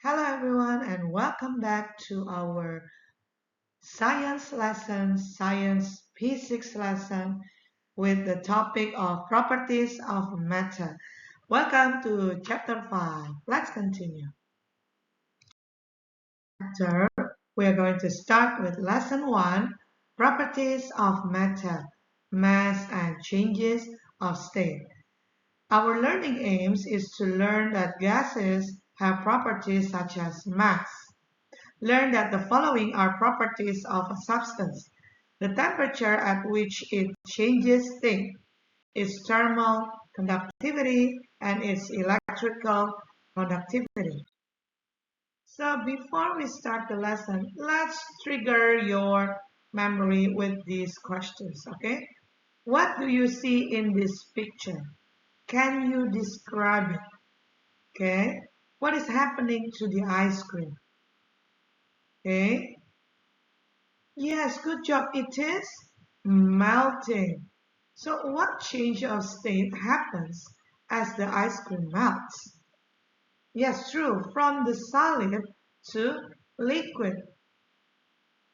Hello everyone and welcome back to our science lesson, science physics lesson with the topic of properties of matter. Welcome to chapter 5. Let's continue. Chapter, we are going to start with lesson 1, properties of matter, mass and changes of state. Our learning aims is to learn that gases have properties such as mass. Learn that the following are properties of a substance: the temperature at which it changes state, its thermal conductivity, and its electrical conductivity. So before we start the lesson, let's trigger your memory with these questions, okay? What do you see in this picture? Can you describe it? Okay? What is happening to the ice cream? Okay? Yes, good job. It is melting. So what change of state happens as the ice cream melts? Yes, true. From the solid to liquid.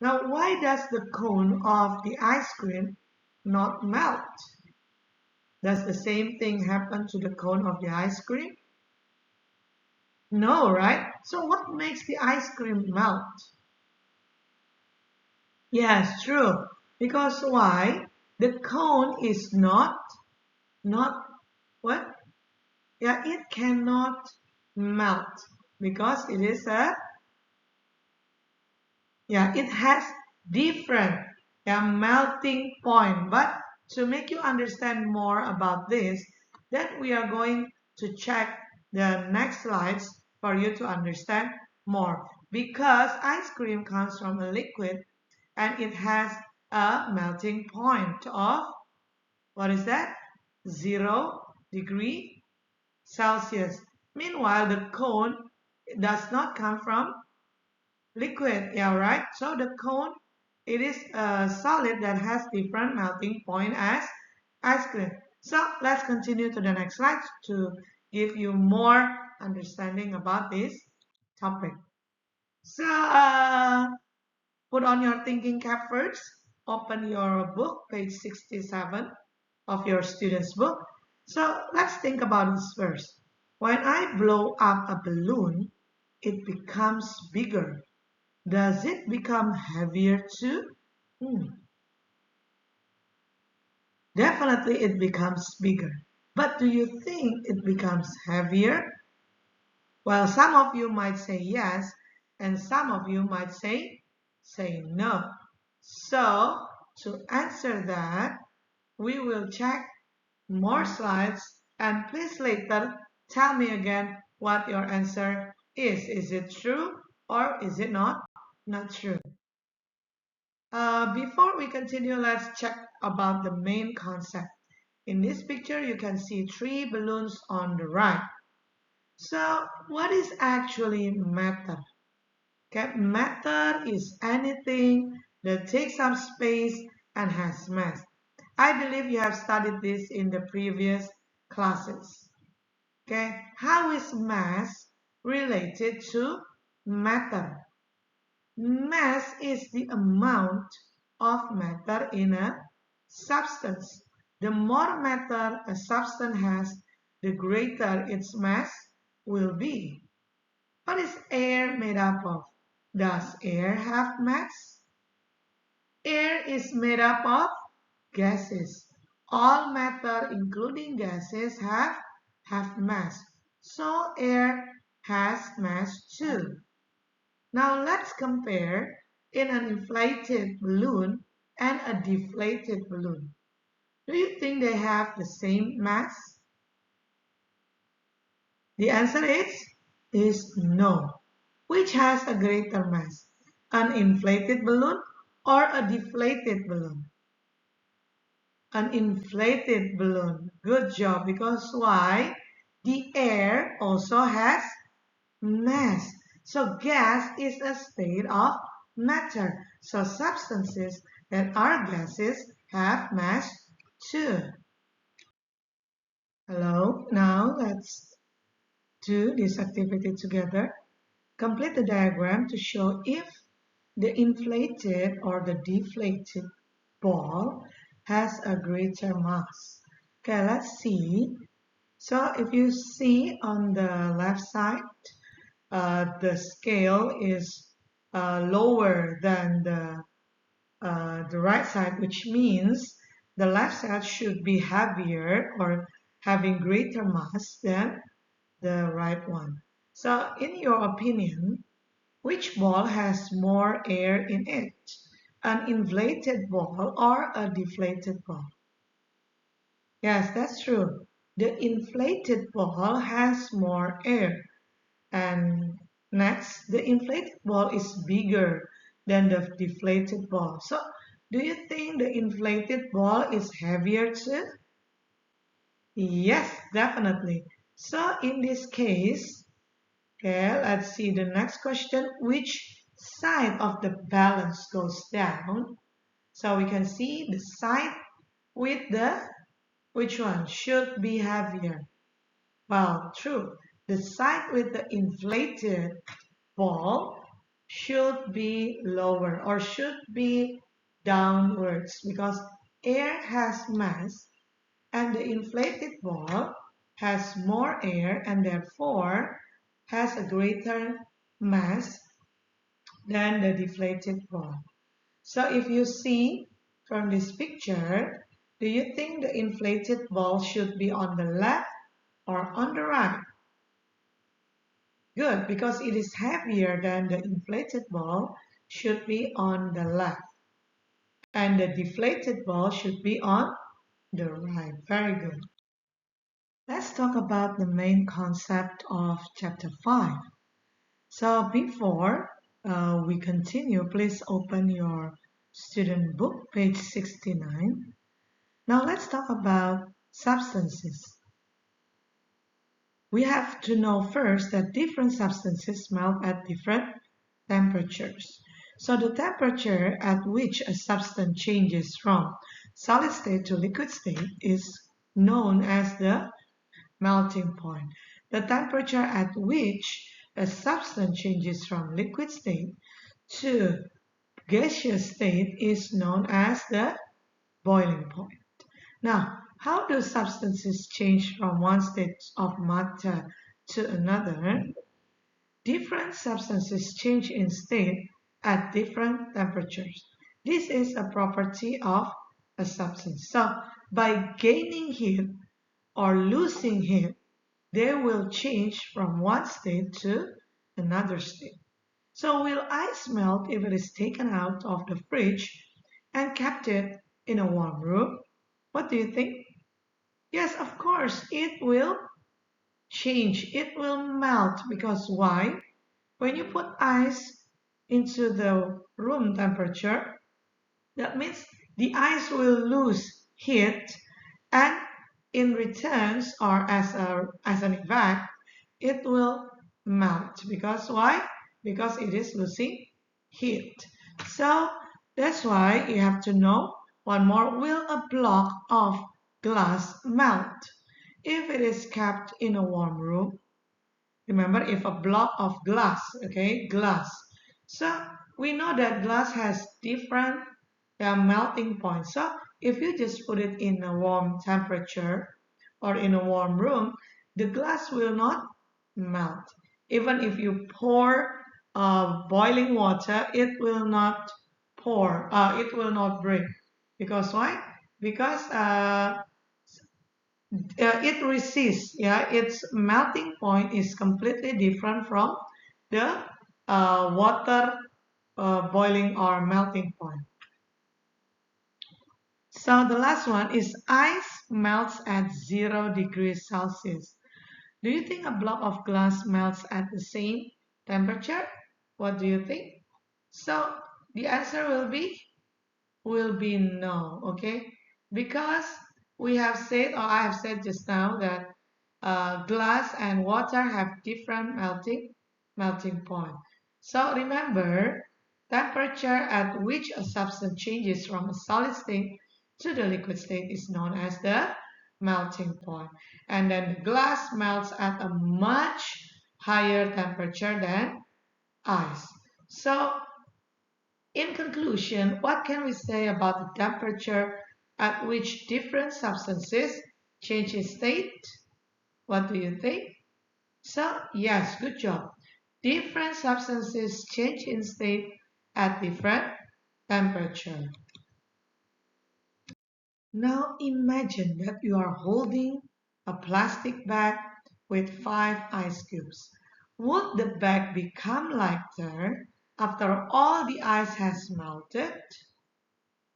Now, why does the cone of the ice cream not melt? Does the same thing happen to the cone of the ice cream? No, right? So what makes the ice cream melt? Yes, true. Because why? The cone is not what? Yeah, it cannot melt because it is a it has different melting point. But to make you understand more about this, then we are going to check the next slides for you to understand more. Because ice cream comes from a liquid and it has a melting point of what is that? 0 degree Celsius. Meanwhile, the cone does not come from liquid, yeah, right? So the cone, it is a solid that has different melting point as ice cream. So let's continue to the next slide to give you more understanding about this topic. So put on your thinking cap first. Open your book, page 67 of your student's book. So let's think about this first. When I blow up a balloon, it becomes bigger. Does it become heavier too? Hmm. Definitely it becomes bigger. But do you think it becomes heavier? Well, some of you might say yes, and some of you might say no. So, to answer that, we will check more slides and please later tell me again what your answer is. Is it true or is it not true? Before we continue, let's check about the main concept. In this picture, you can see 3 balloons on the right. So, what is actually matter? Okay, matter is anything that takes up space and has mass. I believe you have studied this in the previous classes. Okay, how is mass related to matter? Mass is the amount of matter in a substance. The more matter a substance has, the greater its mass will be. What is air made up of? Does air have mass? Air is made up of gases. All matter, including gases, have mass. So air has mass too. Now let's compare in an inflated balloon and a deflated balloon. Do you think they have the same mass? The answer is no. Which has a greater mass? An inflated balloon or a deflated balloon? An inflated balloon. Good job. Because why? The air also has mass. So gas is a state of matter. So substances that are gases have mass too. Hello. Now let's do this activity together. Complete the diagram to show if the inflated or the deflated ball has a greater mass. Okay, let's see. So if you see on the left side, the scale is lower than the right side, which means the left side should be heavier or having greater mass than the right one. So in your opinion, which ball has more air in it? An inflated ball or a deflated ball? Yes, that's true. The inflated ball has more air. And next, the inflated ball is bigger than the deflated ball. So, do you think the inflated ball is heavier too? Yes, definitely. So, in this case, okay, let's see the next question. Which side of the balance goes down? So, we can see the side with the, which one should be heavier? Well, true. The side with the inflated ball should be lower or should be downwards because air has mass and the inflated ball has more air and therefore has a greater mass than the deflated ball. So if you see from this picture, do you think the inflated ball should be on the left or on the right? Good, because it is heavier than the inflated ball, should be on the left. And the deflated ball should be on the right. Very good. Let's talk about the main concept of chapter 5. So before we continue, please open your student book, page 69. Now let's talk about substances. We have to know first that different substances melt at different temperatures. So the temperature at which a substance changes from solid state to liquid state is known as the melting point. The temperature at which a substance changes from liquid state to gaseous state is known as the boiling point. Now, how do substances change from one state of matter to another? Different substances change in state at different temperatures. This is a property of a substance. So, by gaining heat or losing heat, they will change from one state to another state. So, will ice melt if it is taken out of the fridge and kept it in a warm room? What do you think? Yes, of course, it will change. It will melt because why? When you put ice into the room temperature, that means the ice will lose heat and in returns or as an effect, it will melt. Because why? Because it is losing heat. So that's why you have to know one more. Will a block of glass melt if it is kept in a warm room? Remember, if a block of glass, okay, glass. So we know that glass has different melting points. So if you just put it in a warm temperature or in a warm room, the glass will not melt. Even if you pour boiling water, it will not it will not break. Because why? Because it resists, yeah, its melting point is completely different from the water boiling or melting point. So the last one is ice melts at 0 degrees Celsius. Do you think a block of glass melts at the same temperature? What do you think? So the answer will be no, okay? Because we have said, or I have said just now, that glass and water have different melting point. So remember, temperature at which a substance changes from a solid state to the liquid state is known as the melting point. And then the glass melts at a much higher temperature than ice. So, in conclusion, what can we say about the temperature at which different substances change in state? What do you think? So, yes, good job. Different substances change in state at different temperature. Now imagine that you are holding a plastic bag with 5 ice cubes. Would the bag become lighter after all the ice has melted?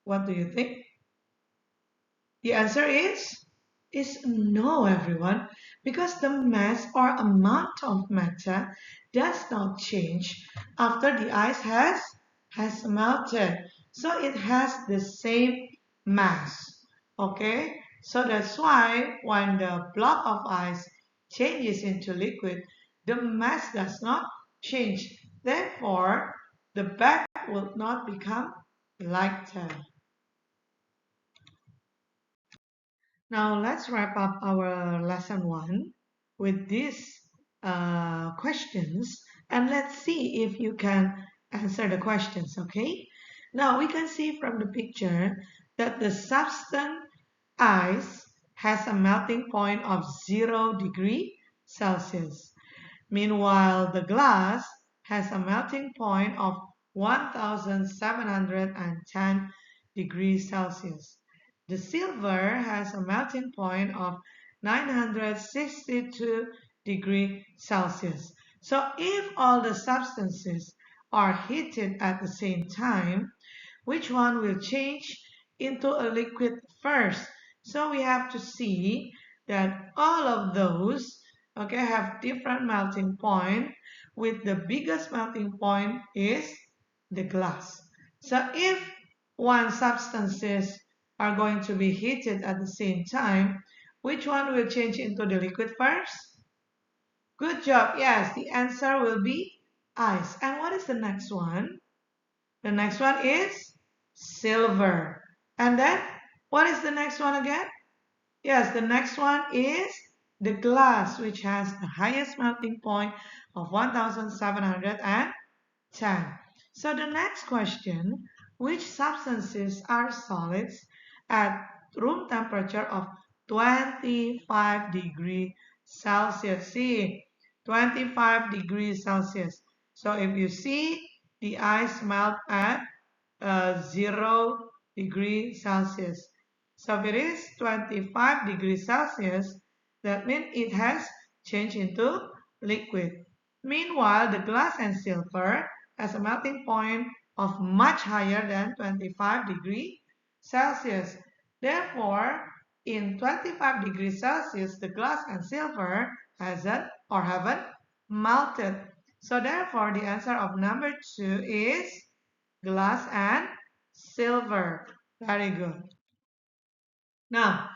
What do you think? The answer is no, everyone, because the mass or amount of matter does not change after the ice has melted. So it has the same mass. Okay? So that's why when the block of ice changes into liquid, the mass does not change. Therefore, the bag will not become lighter. Now let's wrap up our lesson 1 with these questions, and let's see if you can answer the questions, okay? Now we can see from the picture that the substance ice has a melting point of 0 degree Celsius. Meanwhile, the glass has a melting point of 1710 degrees Celsius. The silver has a melting point of 962 degrees Celsius. So if all the substances are heated at the same time, which one will change into a liquid first? So we have to see that all of those, okay, have different melting point, with the biggest melting point is the glass. So if one substances are going to be heated at the same time, which one will change into the liquid first? Good job. Yes, the answer will be ice. And what is the next one? The next one is silver. And then what is the next one again? Yes, the next one is the glass, which has the highest melting point of 1710. So the next question, which substances are solids at room temperature of 25 degrees Celsius? See, 25 degrees Celsius. So if you see the ice melt at 0 degree Celsius. So if it is 25 degrees Celsius, that means it has changed into liquid. Meanwhile, the glass and silver has a melting point of much higher than 25 degrees Celsius. Therefore, in 25 degrees Celsius, the glass and silver hasn't or haven't melted. So therefore, the answer of number 2 is glass and silver. Very good. Now,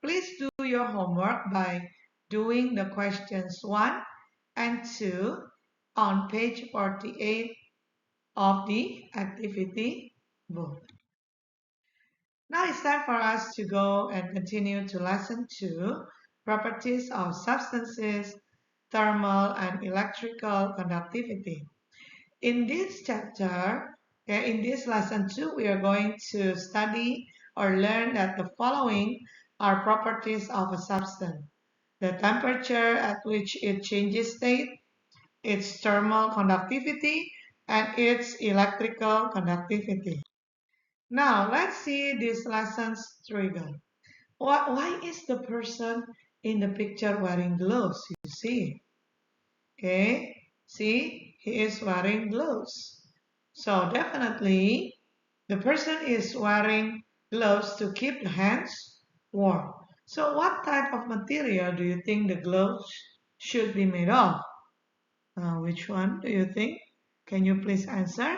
please do your homework by doing the questions 1 and 2 on page 48 of the activity book. Now it's time for us to go and continue to lesson 2, properties of substances, thermal and electrical conductivity. In this chapter, in this lesson 2, we are going to study or learn that the following are properties of a substance: the temperature at which it changes state, its thermal conductivity, and its electrical conductivity. Now, let's see this lesson's trigger. Why is the person in the picture wearing gloves? You see. Okay, see, he is wearing gloves. So definitely, the person is wearing gloves to keep the hands warm. So what type of material do you think the gloves should be made of? Which one do you think? Can you please answer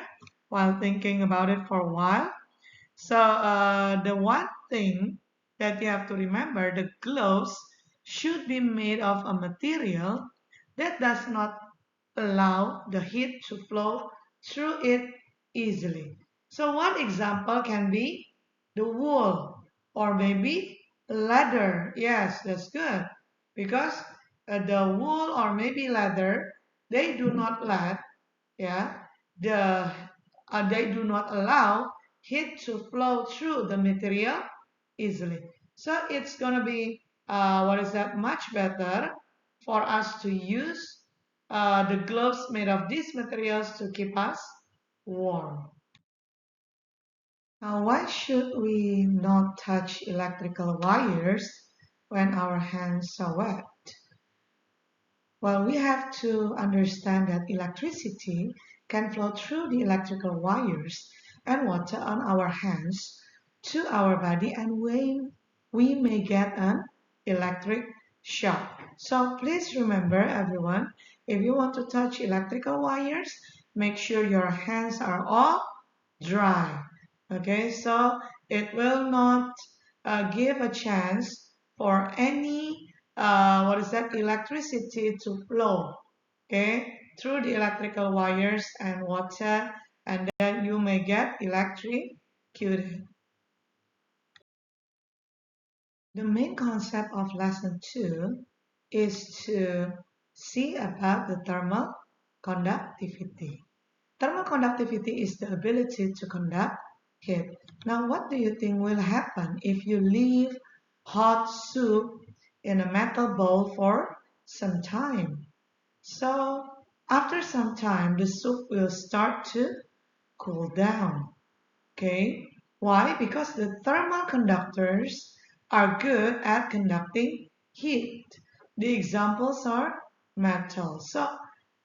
while thinking about it for a while? So the one thing that you have to remember, the gloves should be made of a material that does not allow the heat to flow through it easily. So one example can be the wool or maybe leather. Yes, that's good because the wool or maybe leather they do not let, yeah, the they do not allow heat to flow through the material easily. So it's gonna be much better for us to use the gloves made of these materials to keep us warm. Now, why should we not touch electrical wires when our hands are wet? Well, we have to understand that electricity can flow through the electrical wires and water on our hands to our body, and we may get an electric shock. So please remember, everyone, if you want to touch electrical wires, make sure your hands are all dry. Okay, so it will not give a chance for any electricity to flow, okay, through the electrical wires and water, and then you may get electrocuted. The main concept of lesson 2 is to see about the thermal conductivity. Thermal conductivity is the ability to conduct heat. Now, what do you think will happen if you leave hot soup in a metal bowl for some time? So, after some time, the soup will start to cool down. Okay? Why? Because the thermal conductors are good at conducting heat. The examples are metal. So,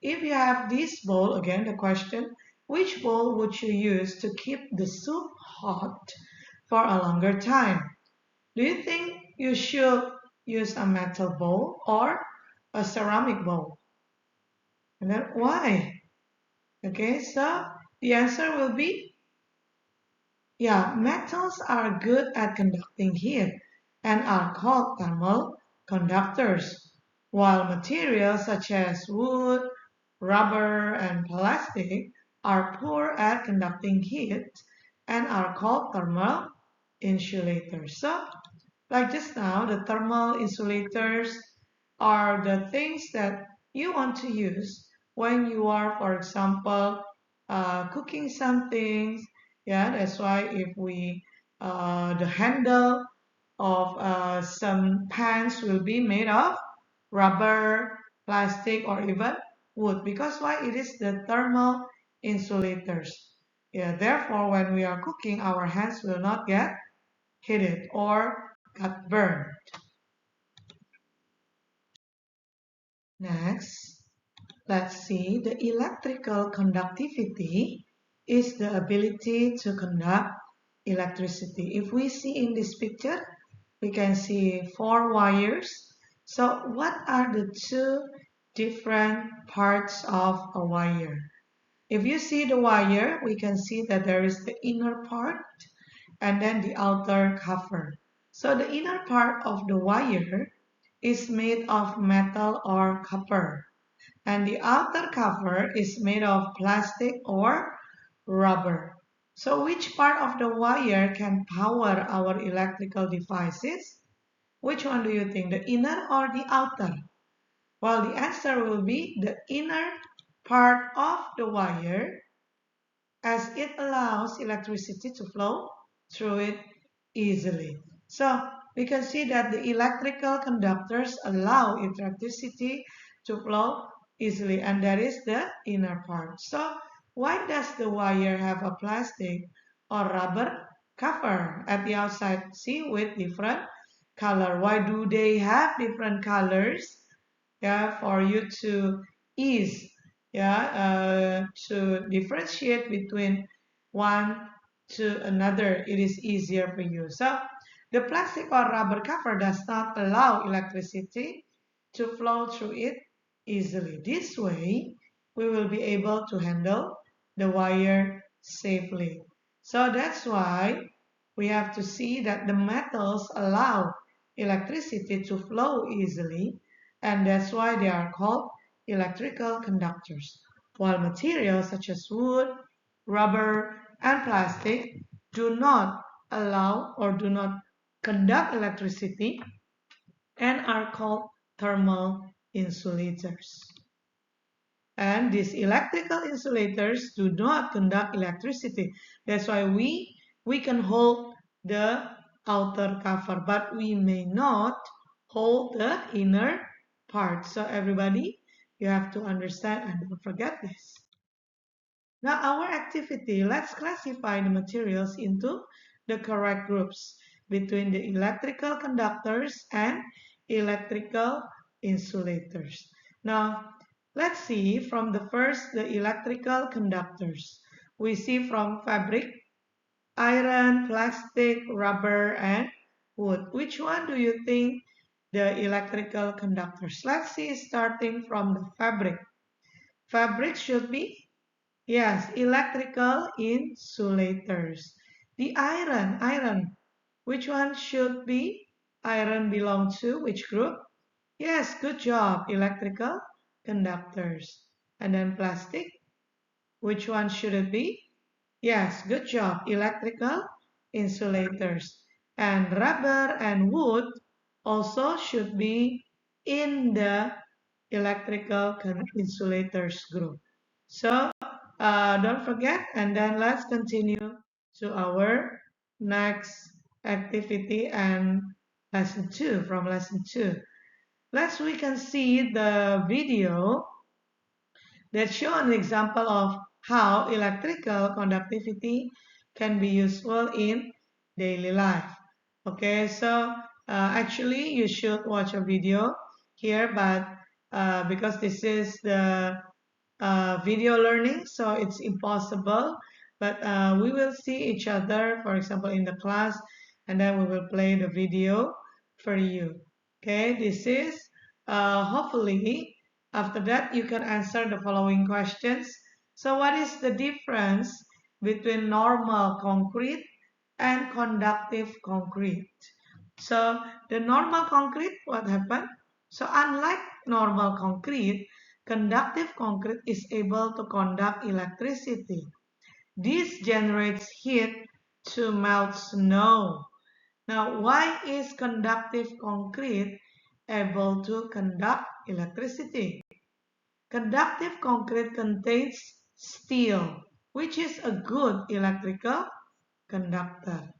if you have this bowl, again the question, which bowl would you use to keep the soup hot for a longer time? Do you think you should use a metal bowl or a ceramic bowl? And then why? Okay, so the answer will be, yeah, metals are good at conducting heat and are called thermal conductors, while materials such as wood, rubber, and plastic are poor at conducting heat and are called thermal insulators. So, like just now, the thermal insulators are the things that you want to use when you are, for example, cooking something. Yeah, that's why if we, the handle of some pans will be made of rubber, plastic, or even wood. Because why? It is the thermal insulators. Yeah, therefore, when we are cooking, our hands will not get heated or got burned. Next, let's see, the electrical conductivity is the ability to conduct electricity. If we see in this picture, we can see 4 wires. So what are the two different parts of a wire? If you see the wire, we can see that there is the inner part and then the outer cover. So the inner part of the wire is made of metal or copper, and the outer cover is made of plastic or rubber. So which part of the wire can power our electrical devices? Which one do you think, the inner or the outer? Well, the answer will be the inner part of the wire, as it allows electricity to flow through it easily. So we can see that the electrical conductors allow electricity to flow easily, and that is the inner part. So why does the wire have a plastic or rubber cover at the outside? See, with different color. Why do they have different colors? Yeah, for you to ease, yeah, to differentiate between one to another. It is easier for you. So the plastic or rubber cover does not allow electricity to flow through it easily. This way, we will be able to handle the wire safely. So that's why we have to see that the metals allow electricity to flow easily, and that's why they are called electrical conductors. While materials such as wood, rubber, and plastic do not allow or do not conduct electricity and are called thermal insulators. And these electrical insulators do not conduct electricity. That's why we can hold the outer cover, but we may not hold the inner part. So everybody, you have to understand and don't forget this. Now our activity, let's classify the materials into the correct groups between the electrical conductors and electrical insulators. Now let's see from the first, the electrical conductors. We see from fabric, iron, plastic, rubber, and wood. Which one do you think the electrical conductors? Let's see starting from the fabric. Fabric should be, yes, electrical insulators. The iron, which one should be? Iron belong to which group? Yes, good job, electrical conductors. And then plastic, which one should it be? Yes, good job, electrical insulators. And rubber and wood also should be in the electrical insulators group. So don't forget, and then let's continue to our next activity and lesson 2, from lesson 2. We can see the video that show an example of how electrical conductivity can be useful in daily life. Okay, so actually you should watch a video here, but because this is the video learning, so it's impossible. But we will see each other, for example, in the class, and then we will play the video for you. Okay, this is hopefully after that you can answer the following questions. So what is the difference between normal concrete and conductive concrete? So the normal concrete, what happened? So unlike normal concrete, conductive concrete is able to conduct electricity. This generates heat to melt snow. Now, why is conductive concrete able to conduct electricity? Conductive concrete contains steel, which is a good electrical conductor.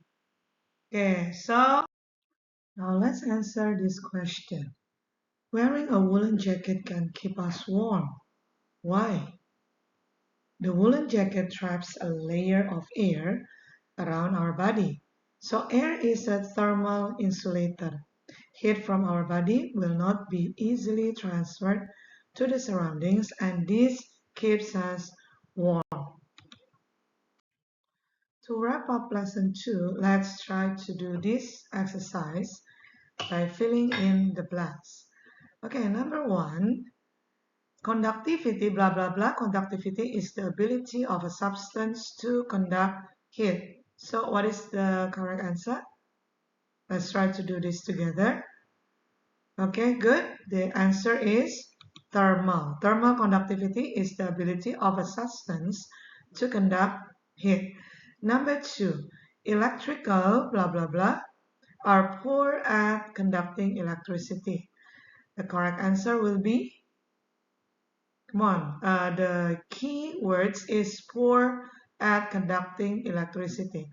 Okay, so now let's answer this question. Wearing a woolen jacket can keep us warm. Why? The woolen jacket traps a layer of air around our body. So air is a thermal insulator. Heat from our body will not be easily transferred to the surroundings, and this keeps us warm. To wrap up lesson 2, let's try to do this exercise by filling in the blanks. Okay, number 1, conductivity, blah, blah, blah. Conductivity is the ability of a substance to conduct heat. So what is the correct answer? Let's try to do this together. Okay, good. The answer is thermal. Thermal conductivity is the ability of a substance to conduct heat. Number 2, electrical, blah, blah, blah, are poor at conducting electricity. The correct answer will be, come on, the key words is poor at conducting electricity.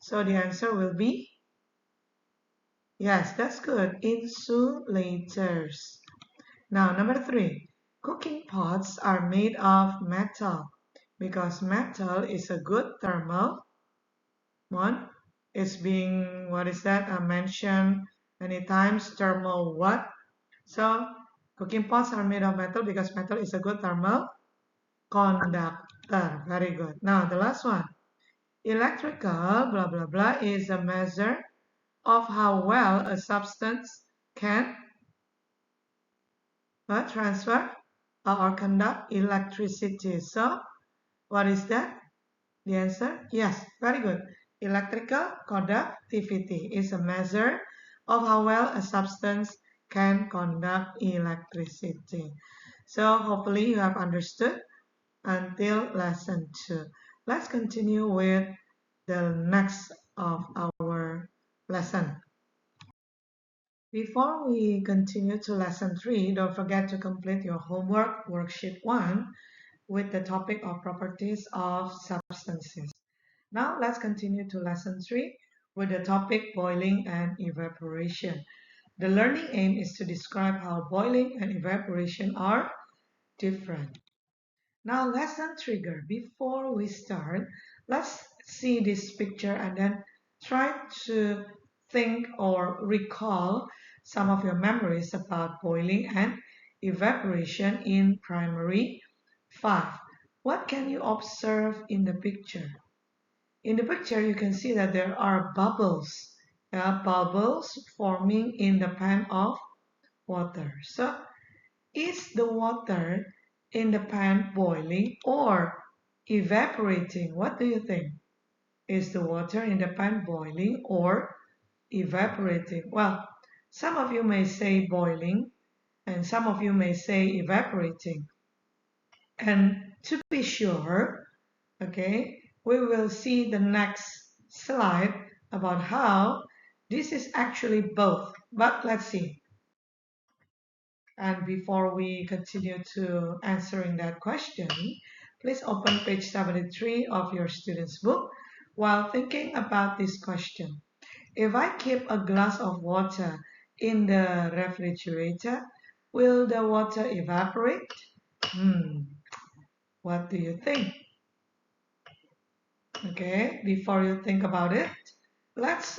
So the answer will be, yes, that's good, insulators. Now, number 3, cooking pots are made of metal because metal is a good thermal one. It's being, what is that, mentioned many times, thermal what? So, cooking pots are made of metal because metal is a good thermal conductor. Very good. Now, the last one. Electrical, blah, blah, blah, is a measure of how well a substance can transfer or conduct electricity. So, what is that? The answer? Yes, very good. Electrical conductivity is a measure of how well a substance can conduct electricity. So, hopefully you have understood until lesson 2. Let's continue with the next of our lesson. Before we continue to lesson 3, don't forget to complete your homework, worksheet 1, with the topic of properties of substances. Now let's continue to lesson 3 with the topic boiling and evaporation. The learning aim is to describe how boiling and evaporation are different. Now lesson trigger. Before we start, let's see this picture and then try to think or recall some of your memories about boiling and evaporation in primary 5. What can you observe in the picture? In the picture, you can see that there are bubbles, bubbles forming in the pan of water. So, is the water in the pan boiling or evaporating? What do you think? Is the water in the pan boiling or evaporating? Well, some of you may say boiling and some of you may say evaporating. And to be sure, okay, we will see the next slide about how this is actually both. But let's see. And before we continue to answering that question, please open page 73 of your student's book while thinking about this question. If I keep a glass of water in the refrigerator, will the water evaporate? What do you think? Okay, before you think about it, let's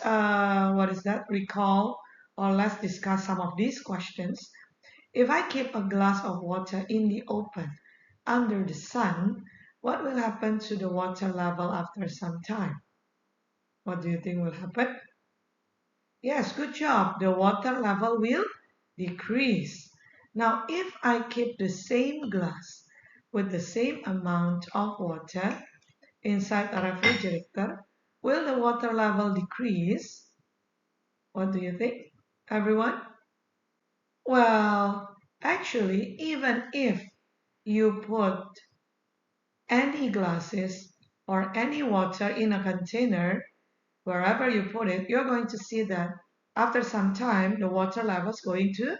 recall or let's discuss some of these questions. If I keep a glass of water in the open under the sun, what will happen to the water level after some time? What do you think will happen? Yes, good job. The water level will decrease. Now, if I keep the same glass with the same amount of water inside a refrigerator, will the water level decrease? What do you think, everyone? Well, actually, even if you put any glasses or any water in a container, wherever you put it, you're going to see that after some time, the water level is going to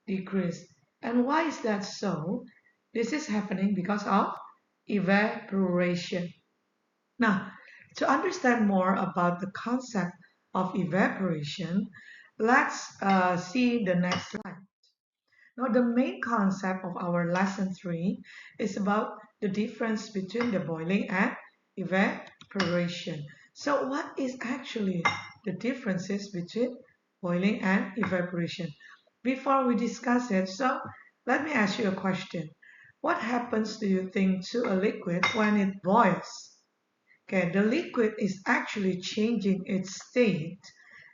decrease. And why is that so? This is happening because of evaporation. Now, to understand more about the concept of evaporation, let's see the next slide. Now, the main concept of our lesson 3 is about the difference between the boiling and evaporation. So, what is actually the differences between boiling and evaporation? Before we discuss it, so let me ask you a question. What happens, do you think, to a liquid when it boils? Okay, the liquid is actually changing its state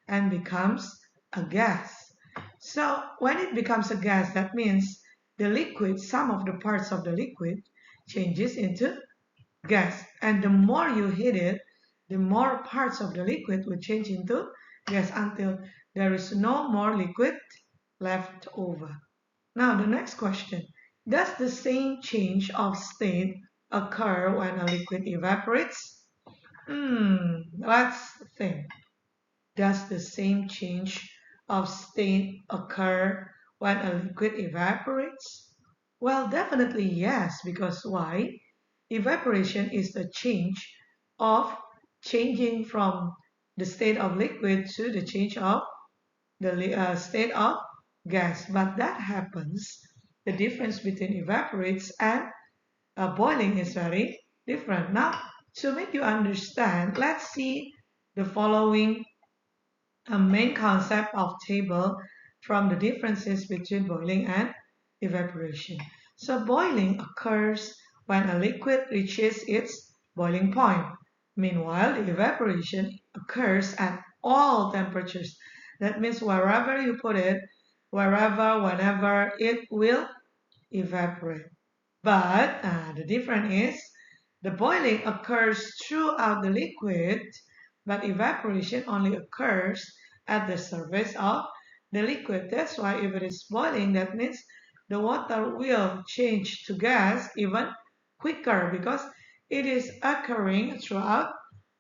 and becomes a gas. So when it becomes a gas, that means the liquid, some of the parts of the liquid changes into gas. And the more you heat it, the more parts of the liquid will change into gas until there is no more liquid left over. Now the next question. Does the same change of state occur when a liquid evaporates? Let's think. Does the same change of state occur when a liquid evaporates? Well, definitely yes, because why? Evaporation is the change of changing from the state of liquid to the change of the state of gas. But that happens, the difference between evaporates and boiling is very different. Now, to make you understand, let's see the following main concept of table from the differences between boiling and evaporation. So boiling occurs when a liquid reaches its boiling point. Meanwhile, the evaporation occurs at all temperatures. That means wherever you put it, wherever, whenever, it will evaporate. But the difference is the boiling occurs throughout the liquid, but evaporation only occurs at the surface of the liquid. That's why if it is boiling, that means the water will change to gas even quicker because it is occurring throughout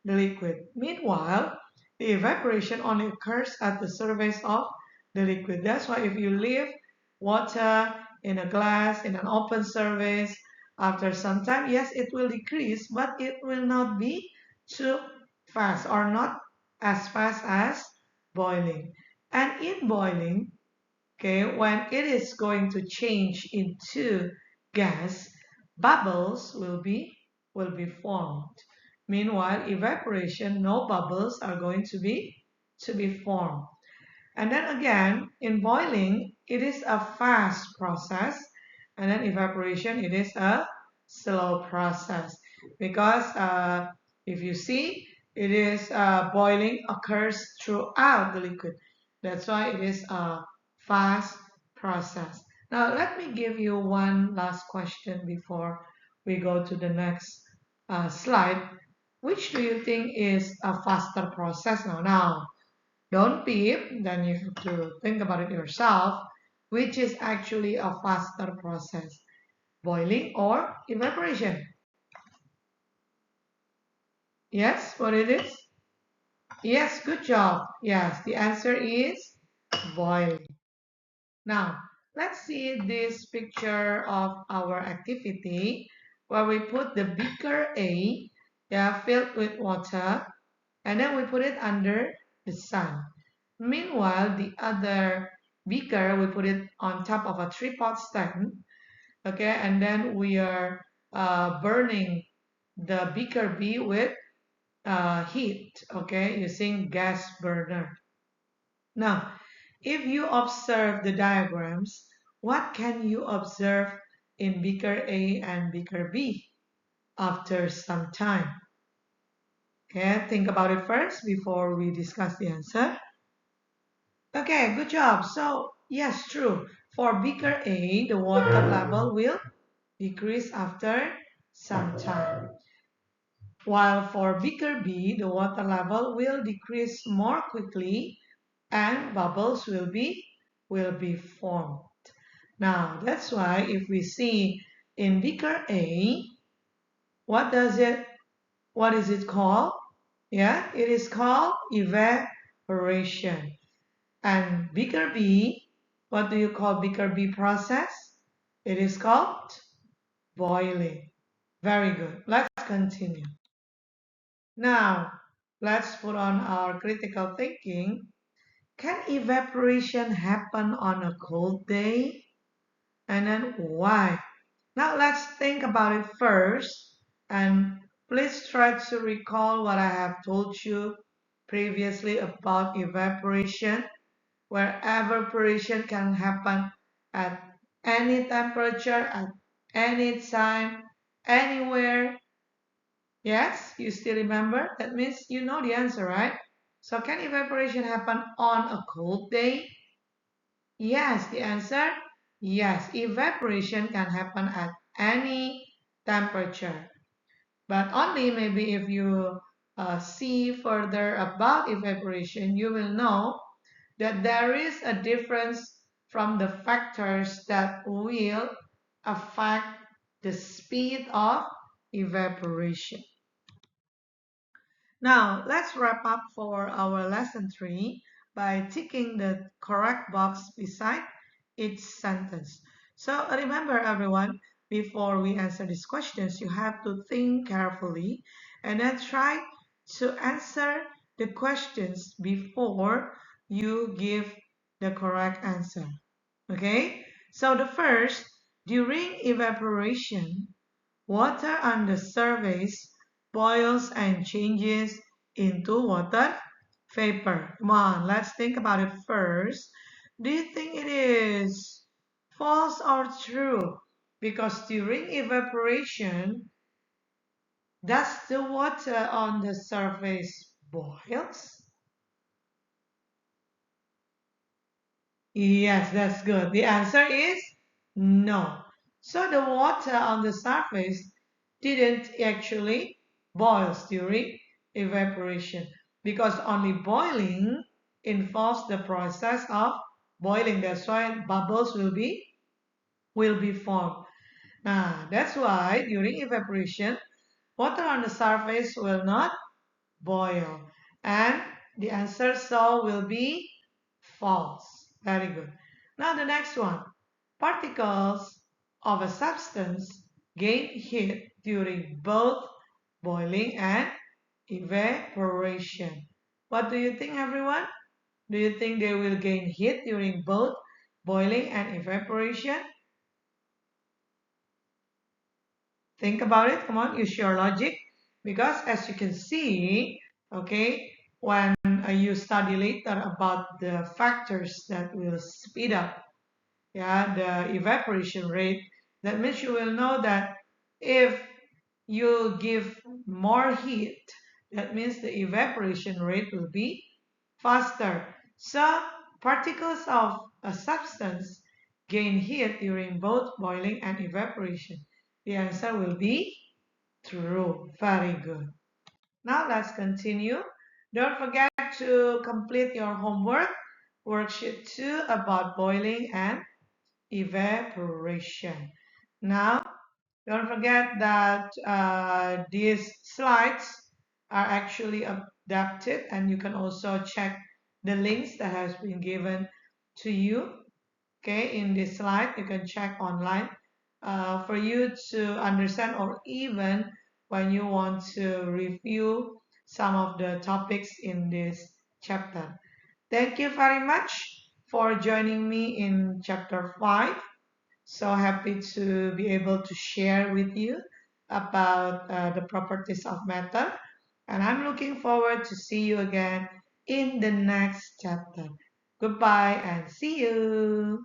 the liquid. Meanwhile, the evaporation only occurs at the surface of the liquid. That's why if you leave water in a glass in an open surface, after some time, yes, it will decrease, but it will not be too fast or not as fast as boiling. And in boiling, okay, when it is going to change into gas, bubbles will be formed. Meanwhile, evaporation, no bubbles are going to be formed. And then again, in boiling, it is a fast process, and then evaporation, it is a slow process. Because if you see, it is boiling occurs throughout the liquid. That's why it is a fast process. Now, let me give you one last question before we go to the next slide. Which do you think is a faster process now? Don't peep, then you have to think about it yourself, which is actually a faster process, boiling or evaporation. Yes, what it is? Yes, good job. Yes, the answer is boiling. Now, let's see this picture of our activity where we put the beaker A, yeah, filled with water, and then we put it under the sun. Meanwhile, the other beaker, we put it on top of a tripod stand, okay, and then we are burning the beaker B with heat, okay, using gas burner. Now, if you observe the diagrams, what can you observe in beaker A and beaker B after some time? Okay, think about it first before we discuss the answer. Okay, good job. So, yes, true. For beaker A, the water level will decrease after some time. While for beaker B, the water level will decrease more quickly and bubbles will be formed. Now, that's why if we see in beaker A, what is it called? Yeah, it is called evaporation. And beaker B, what do you call beaker B process? It is called boiling. Very good. Let's continue. Now, let's put on our critical thinking. Can evaporation happen on a cold day? And then why? Now, let's think about it first. And please try to recall what I have told you previously about evaporation, where evaporation can happen at any temperature, at any time, anywhere. Yes, you still remember? That means you know the answer, right? So can evaporation happen on a cold day? Yes, the answer, yes, evaporation can happen at any temperature. But only maybe if you see further about evaporation, you will know that there is a difference from the factors that will affect the speed of evaporation. Now, let's wrap up for our lesson 3 by ticking the correct box beside each sentence. So remember everyone, before we answer these questions, you have to think carefully and then try to answer the questions before you give the correct answer. Okay? So the first, during evaporation, water on the surface boils and changes into water vapor. Come on, let's think about it first. Do you think it is false or true? Because during evaporation, does the water on the surface boils? Yes, that's good. The answer is no. So the water on the surface didn't actually boil during evaporation because only boiling involves the process of boiling. That's why bubbles will be formed. That's why during evaporation, water on the surface will not boil. And the answer so will be false. Very good. Now the next one. Particles of a substance gain heat during both boiling and evaporation. What do you think, everyone? Do you think they will gain heat during both boiling and evaporation? Think about it. Come on, use your logic. Because as you can see, okay, when you study later about the factors that will speed up, yeah, the evaporation rate, that means you will know that if you give more heat, that means the evaporation rate will be faster. So particles of a substance gain heat during both boiling and evaporation. The answer will be true. Very good. Now let's continue. Don't forget to complete your homework, worksheet 2 about boiling and evaporation. Now, don't forget that these slides are actually adapted, and you can also check the links that has been given to you. Okay, in this slide, you can check online for you to understand, or even when you want to review some of the topics in this chapter. Thank you very much for joining me in chapter 5. So happy to be able to share with you about the properties of matter. And I'm looking forward to see you again in the next chapter. Goodbye and see you.